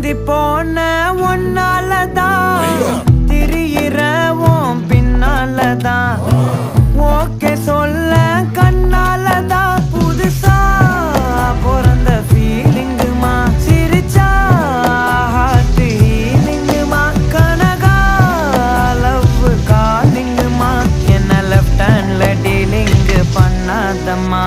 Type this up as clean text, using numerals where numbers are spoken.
பாதி போன ஒன்னாலதான் திரியிறவும் பின்னாலதான் ஓகே சொல்ல கண்ணாலதான் புதுசா பிறந்த ஃபீலிங்குமா சிரிச்சா ஹார்ட் ஹீலிங்குமா கனகா லவ் காலிங்குமா என்ன லெஃப்ட் ஹேண்ட்ல டீலிங் பண்ணாதம்மா